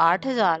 8,000?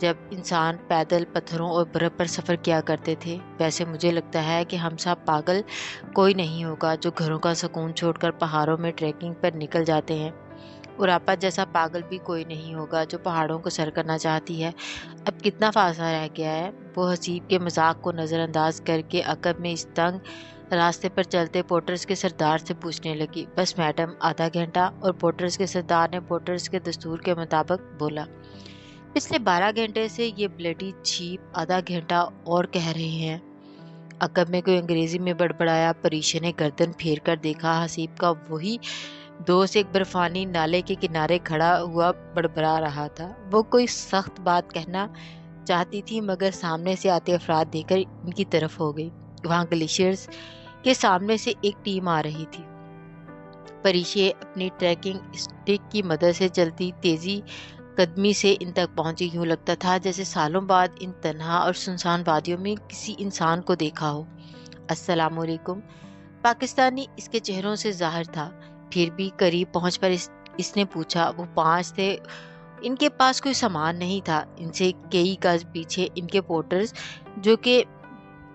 جب انسان پیدل پتھروں اور برف پر سفر کیا کرتے تھے، ویسے مجھے لگتا ہے کہ ہم سب پاگل کوئی نہیں ہوگا جو گھروں کا سکون چھوڑ کر پہاڑوں میں ٹریکنگ پر نکل جاتے ہیں، اور آپا جیسا پاگل بھی کوئی نہیں ہوگا جو پہاڑوں کو سر کرنا چاہتی ہے۔ اب کتنا فاصلہ رہ گیا ہے؟ وہ حسیب کے مذاق کو نظر انداز کر کے عقب میں اس تنگ راستے پر چلتے پورٹرز کے سردار سے پوچھنے لگی۔ بس میڈم، آدھا گھنٹہ، اور پورٹرز کے سردار نے پورٹرز کے دستور کے مطابق بولا۔ پچھلے 12 گھنٹے سے یہ بلڈی چھیپ آدھا گھنٹہ اور کہہ رہے ہیں۔ عقب میں کوئی انگریزی میں بڑبڑایا۔ پریشے نے گردن پھیر کر دیکھا۔ حسیب کا وہی دوست ایک برفانی نالے کے کنارے کھڑا ہوا بڑبڑا رہا تھا۔ وہ کوئی سخت بات کہنا چاہتی تھی مگر سامنے سے آتے افراد دیکھ کر ان کی طرف ہو گئی۔ وہاں گلیشیئرز کے سامنے سے ایک ٹیم آ رہی تھی۔ پریشے اپنی ٹریکنگ اسٹک کی مدد سے چلتی تیزی قدمی سے ان تک پہنچی۔ یوں لگتا تھا جیسے سالوں بعد ان تنہا اور سنسان وادیوں میں کسی انسان کو دیکھا ہو۔ السلام علیکم۔ پاکستانی اس کے چہروں سے ظاہر تھا۔ پھر بھی قریب پہنچ پر اس نے پوچھا۔ وہ 5 تھے۔ ان کے پاس کوئی سامان نہیں تھا۔ ان سے کئی گز پیچھے ان کے پورٹرز جو کہ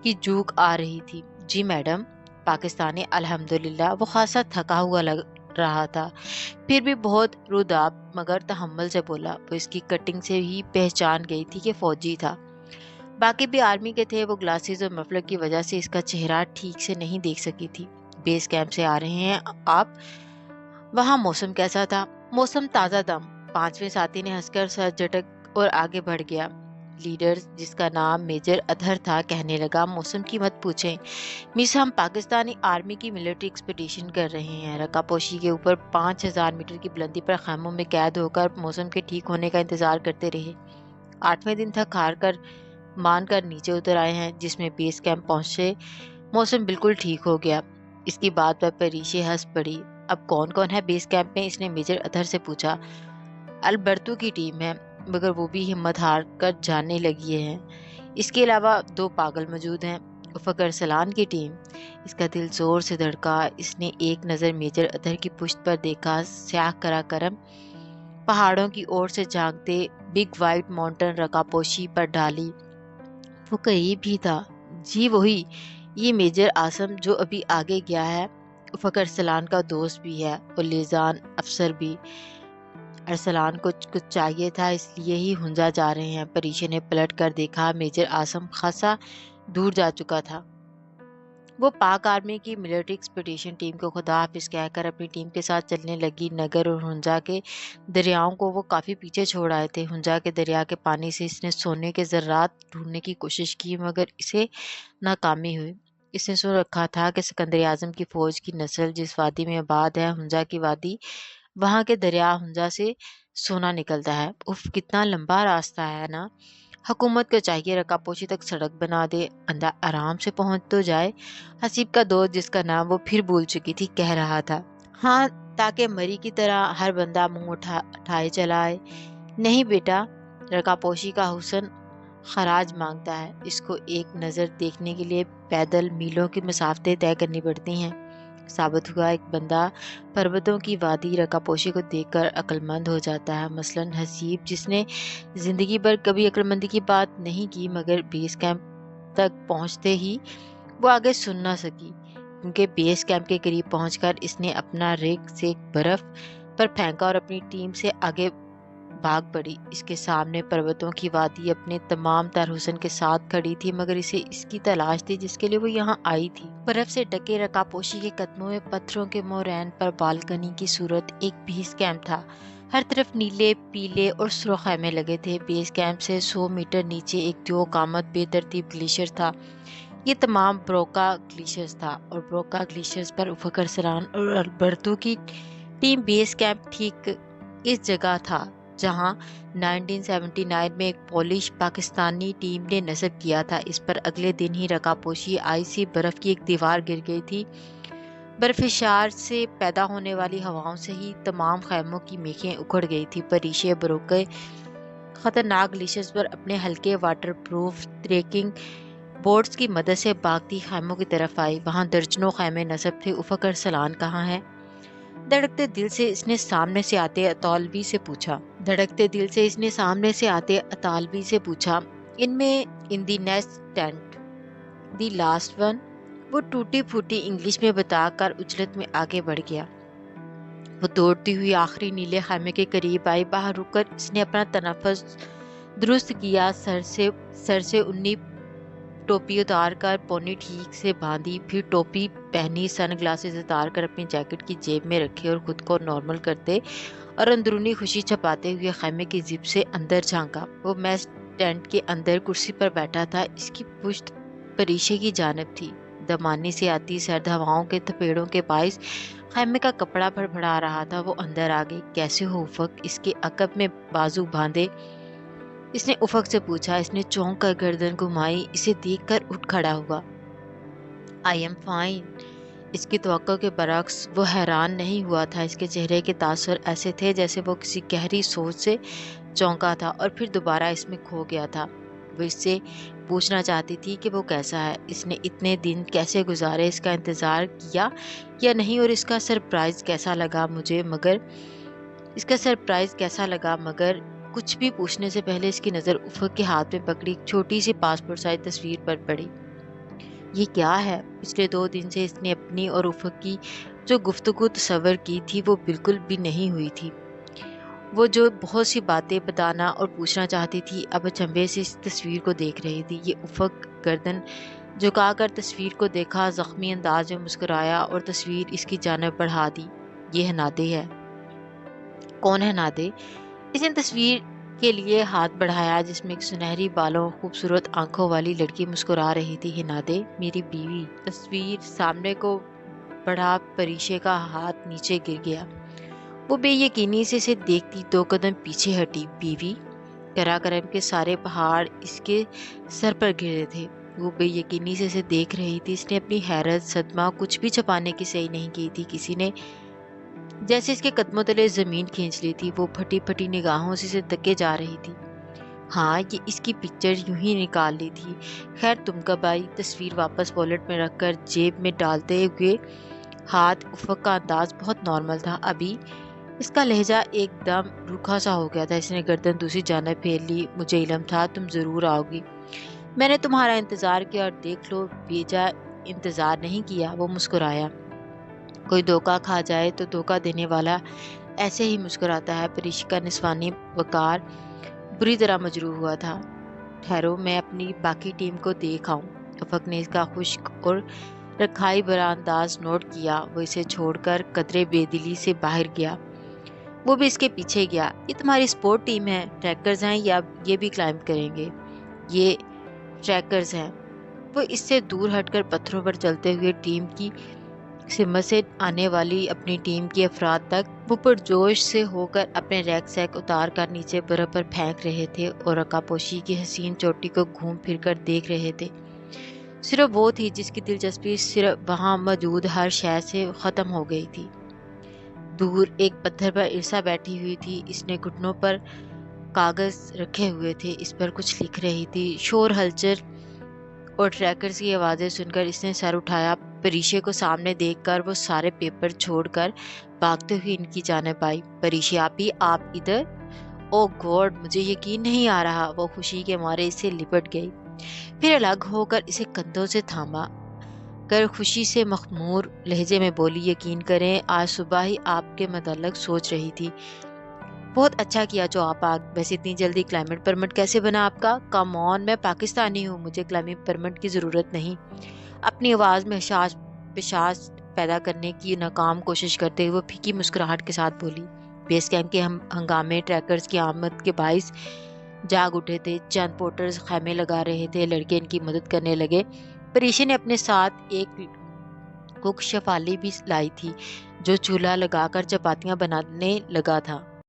کی جوک آ رہی تھی۔ جی میڈم۔ پاکستانی الحمدللہ، وہ خاصا تھکا ہوا لگ رہا تھا، پھر بھی بہت روداب مگر تحمل سے بولا۔ وہ اس کی کٹنگ سے ہی پہچان گئی تھی کہ فوجی تھا۔ باقی بھی آرمی کے تھے۔ وہ گلاسز اور مفلر کی وجہ سے اس کا چہرہ ٹھیک سے نہیں دیکھ سکی تھی۔ بیس کیمپ سے آ رہے ہیں آپ؟ وہاں موسم کیسا تھا؟ موسم تازہ دم۔ 5ویں ساتھی نے ہنس کر سر جھٹک اور آگے بڑھ گیا۔ لیڈر جس کا نام میجر اطہر تھا کہنے لگا، موسم کی مت پوچھیں مس، ہم پاکستانی آرمی کی ملٹری ایکسپیڈیشن کر رہے ہیں۔ رقہ پوشی کے اوپر 5000 میٹر کی بلندی پر خیموں میں قید ہو کر موسم کے ٹھیک ہونے کا انتظار کرتے رہے۔ 8ویں دن تھک ہار کر مان کر نیچے اتر آئے ہیں۔ جس میں بیس کیمپ پہنچے موسم بالکل ٹھیک ہو گیا۔ اس کی بات پر پریشے ہنس پڑی۔ اب کون کون ہے بیس کیمپ میں؟ اس نے میجر اطہر سے پوچھا۔ البرتو کی ٹیم ہے مگر وہ بھی ہمت ہار کر جانے لگی ہے۔ اس کے علاوہ 2 پاگل موجود ہیں۔ افق ارسلان کی ٹیم۔ اس کا دل زور سے دھڑکا۔ اس نے ایک نظر میجر اطہر کی پشت پر دیکھا۔ سیاہ کرا کرم پہاڑوں کی اور سے جھانکتے بگ وائٹ ماؤنٹین رقہ پوشی پر ڈالی۔ وہ قریب ہی تھا۔ جی وہی، یہ میجر عاصم جو ابھی آگے گیا ہے۔ افق ارسلان کا دوست بھی ہے اور لیزان افسر بھی۔ ارسلان کو کچھ چاہیے تھا اس لیے ہی ہنجا جا رہے ہیں۔ پریشے نے پلٹ کر دیکھا۔ میجر عاصم خاصا دور جا چکا تھا۔ وہ پاک آرمی کی ملٹری ایکسپیڈیشن ٹیم کو خدا حافظ کہہ کر اپنی ٹیم کے ساتھ چلنے لگی۔ نگر اور ہنجا کے دریاؤں کو وہ کافی پیچھے چھوڑ آئے تھے۔ ہنجا کے دریا کے پانی سے اس نے سونے کے ذرات ڈھونڈنے کی کوشش کی مگر اسے ناکامی ہوئی۔ اس نے سن رکھا تھا کہ سکندر اعظم کی فوج کی نسل جس وادی میں آباد ہے، ہنجا کی وادی، وہاں کے دریا ہنجا سے سونا نکلتا ہے۔ اف، کتنا لمبا راستہ ہے نا۔ حکومت کو چاہیے رقہ پوشی تک سڑک بنا دے، بندہ آرام سے پہنچ تو جائے۔ حسیب کا دوست جس کا نام وہ پھر بھول چکی تھی کہہ رہا تھا، ہاں تاکہ مری کی طرح ہر بندہ منہ اٹھائے چلا آئے۔ نہیں بیٹا، رقہ پوشی کا حسن خراج مانگتا ہے۔ اس کو ایک نظر دیکھنے کے لیے پیدل میلوں کی مسافتیں طے کرنی پڑتی ہیں۔ ثابت ہوا ایک بندہ پروتوں کی وادی رقہ پوشی کو دیکھ کر عقل مند ہو جاتا ہے۔ مثلاً حسیب جس نے زندگی بھر کبھی عقل مندی کی بات نہیں کی مگر بیس کیمپ تک پہنچتے ہی وہ آگے سن نہ سکی کیونکہ بیس کیمپ کے قریب پہنچ کر اس نے اپنا ریگ سے برف پر پھینکا اور اپنی ٹیم سے آگے بھاگ پڑی۔ اس کے سامنے پروتوں کی وادی اپنے تمام تر حسن کے ساتھ کھڑی تھی مگر اسے اس کی تلاش تھی جس کے لیے وہ یہاں آئی تھی۔ برف سے ڈھکے رقہ پوشی کے قدموں میں پتھروں کے مورین پر بالکنی کی صورت ایک بیس کیمپ تھا۔ ہر طرف نیلے، پیلے اور سرخ خیمے لگے تھے۔ بیس کیمپ سے 100 میٹر نیچے ایک دو قامت بے ترتیب گلیشیئر تھا۔ یہ تمام بروکا گلیشیئرز تھا اور بروکا گلیشیئرز پر افق ارسلان اور البرتو کی ٹیم بیس کیمپ ٹھیک اس جگہ تھا جہاں 1979 میں ایک پولش پاکستانی ٹیم نے نصب کیا تھا۔ اس پر اگلے دن ہی رقہ پوشی آئی سی برف کی ایک دیوار گر گئی تھی۔ برفشار سے پیدا ہونے والی ہواؤں سے ہی تمام خیموں کی میخیں اکھڑ گئی تھی۔ پریشے بروکے خطرناک گلیشیئرز پر اپنے ہلکے واٹر پروف ٹریکنگ بورڈز کی مدد سے بھاگتی خیموں کی طرف آئی۔ وہاں درجنوں خیمے نصب تھے۔ افق ارسلان کہاں ہے؟ دھڑکتے دل سے اس نے سامنے سے آتے اطالوی سے پوچھا۔ دھڑکتے دل سے اس نے سامنے سے آتے اطالوی سے پوچھا، in the next tent the last one? وہ ٹوٹی پھوٹی انگلش میں بتا کر اجلت میں آگے بڑھ گیا۔ وہ دوڑتی ہوئی آخری نیلے خیمے کے قریب آئی۔ باہر رک کر اس نے اپنا تنفس درست کیا، سر سے انی ٹوپی اتار کر پونی ٹھیک سے باندھی، پھر ٹوپی پہنی، سن گلاسز اتار کر اپنی جیکٹ کی جیب میں رکھے اور خود کو نارمل کرتے اور اندرونی خوشی چھپاتے ہوئے خیمے کی زپ سے اندر جھانکا۔ وہ میس ٹینٹ کے اندر کرسی پر بیٹھا تھا، اس کی پشت پریشے کی جانب تھی۔ دمانے سے آتی سرد ہواؤں کے تھپیڑوں کے باعث خیمے کا کپڑا بھڑبڑا رہا تھا۔ وہ اندر آ گئی۔ کیسے ہو افق؟ اس کے عقب میں بازو باندھے اس نے افق سے پوچھا۔ اس نے چونک کر گردن گھمائی، اسے دیکھ کر اٹھ کھڑا ہوا۔ I am fine. اس کی توقع کے برعکس وہ حیران نہیں ہوا تھا۔ اس کے چہرے کے تاثر ایسے تھے جیسے وہ کسی گہری سوچ سے چونکا تھا اور پھر دوبارہ اس میں کھو گیا تھا۔ وہ اس سے پوچھنا چاہتی تھی کہ وہ کیسا ہے، اس نے اتنے دن کیسے گزارے، اس کا انتظار کیا یا نہیں، اور اس کا سرپرائز کیسا لگا مگر کچھ بھی پوچھنے سے پہلے اس کی نظر افق کے ہاتھ میں پکڑی ایک چھوٹی سی پاسپورٹ سائز تصویر پر پڑی۔ یہ کیا ہے؟ پچھلے 2 دن سے اس نے اپنی اور افق کی جو گفتگو تصور کی تھی وہ بالکل بھی نہیں ہوئی تھی۔ وہ جو بہت سی باتیں بتانا اور پوچھنا چاہتی تھی اب اچنبے سے اس تصویر کو دیکھ رہی تھی۔ یہ افق گردن جھکا کر تصویر کو دیکھا، زخمی انداز میں مسکرایا اور تصویر اس کی جانب بڑھا دی۔ یہ ہنادے ہے۔ کون ہے ہنادے؟ اس نے تصویر کے لیے ہاتھ بڑھایا جس میں ایک سنہری بالوں خوبصورت آنکھوں والی لڑکی مسکرا رہی تھی۔ ہنادے میری بیوی۔ تصویر سامنے کو بڑھا پریشے کا ہاتھ نیچے گر گیا۔ وہ بے یقینی سے اسے دیکھتی 2 قدم پیچھے ہٹی۔ بیوی؟ کرم کے سارے پہاڑ اس کے سر پر گرے تھے۔ وہ بے یقینی سے اسے دیکھ رہی تھی۔ اس نے اپنی حیرت صدمہ کچھ بھی چھپانے کی صحیح نہیں کی تھی۔ کسی نے جیسے اس کے قدموں تلے زمین کھینچ لی تھی۔ وہ پھٹی پھٹی نگاہوں سے اسے تکے جا رہی تھی۔ ہاں، یہ اس کی پکچر یوں ہی نکال لی تھی۔ خیر تم کب آئی؟ تصویر واپس والٹ میں رکھ کر جیب میں ڈالتے ہوئے ہاتھ افق کا انداز بہت نارمل تھا۔ ابھی؟ اس کا لہجہ ایک دم روکھا سا ہو گیا تھا۔ اس نے گردن دوسری جانب پھیر لی۔ مجھے علم تھا تم ضرور آؤ گی۔ میں نے تمہارا انتظار کیا اور دیکھ لو بیجا انتظار نہیں کیا۔ وہ مسکرایا۔ کوئی دھوکہ کھا جائے تو دھوکہ دینے والا ایسے ہی مسکراتا ہے۔ پریشی کا نسوانی وقار بری طرح مجروح ہوا تھا۔ ٹھہرو میں اپنی باقی ٹیم کو دیکھ آؤں۔ افق نے اس کا خشک اور رکھائی بھرا انداز نوٹ کیا۔ وہ اسے چھوڑ کر قدرے بے دلی سے باہر گیا۔ وہ بھی اس کے پیچھے گیا۔ یہ تمہاری سپورٹ ٹیم ہے؟ ٹریکرز ہیں یا یہ بھی کلائمب کریں گے؟ یہ ٹریکرز ہیں۔ وہ اس سے دور ہٹ کر پتھروں پر چلتے ہوئے ٹیم کی سمت سے آنے والی اپنی ٹیم کے افراد تک وہ پرجوش سے ہو کر اپنے ریک سیک اتار کر نیچے برف پر پھینک رہے تھے اور رکا پوشی کی حسین چوٹی کو گھوم پھر کر دیکھ رہے تھے۔ صرف وہ تھی جس کی دلچسپی صرف وہاں موجود ہر شے سے ختم ہو گئی تھی۔ دور ایک پتھر پر ارسا بیٹھی ہوئی تھی۔ اس نے گھٹنوں پر کاغذ رکھے ہوئے تھے، اس پر کچھ لکھ رہی تھی۔ شور ہلچل اور ٹریکرز کی آوازیں سن کر اس نے سر اٹھایا۔ پریشے کو سامنے دیکھ کر وہ سارے پیپر چھوڑ کر بھاگتے ہوئے ان کی جانب آئی۔ پریشے آپی، آپ ادھر؟ او گاڈ، مجھے یقین نہیں آ رہا۔ وہ خوشی کے مارے اس سے لپٹ گئی، پھر الگ ہو کر اسے کندھوں سے تھاما کر خوشی سے مخمور لہجے میں بولی، یقین کریں آج صبح ہی آپ کے متعلق سوچ رہی تھی۔ بہت اچھا کیا جو آپ آ گئے۔ ویسے اتنی جلدی کلائمیٹ پرمٹ کیسے بنا آپ کا؟ کم آن، میں پاکستانی ہوں، مجھے کلائمیٹ پرمٹ کی ضرورت نہیں۔ اپنی آواز میں پشاش پیدا کرنے کی ناکام کوشش کرتے ہوئے وہ پھیکی مسکراہٹ کے ساتھ بولی۔ بیس کیمپ کے ہنگامے ٹریکرز کی آمد کے باعث جاگ اٹھے تھے۔ چند پورٹرز خیمے لگا رہے تھے، لڑکے ان کی مدد کرنے لگے۔ پریشے نے اپنے ساتھ ایک کوک شفالی بھی لائی تھی جو چولہا لگا کر چپاتیاں بنانے لگا تھا۔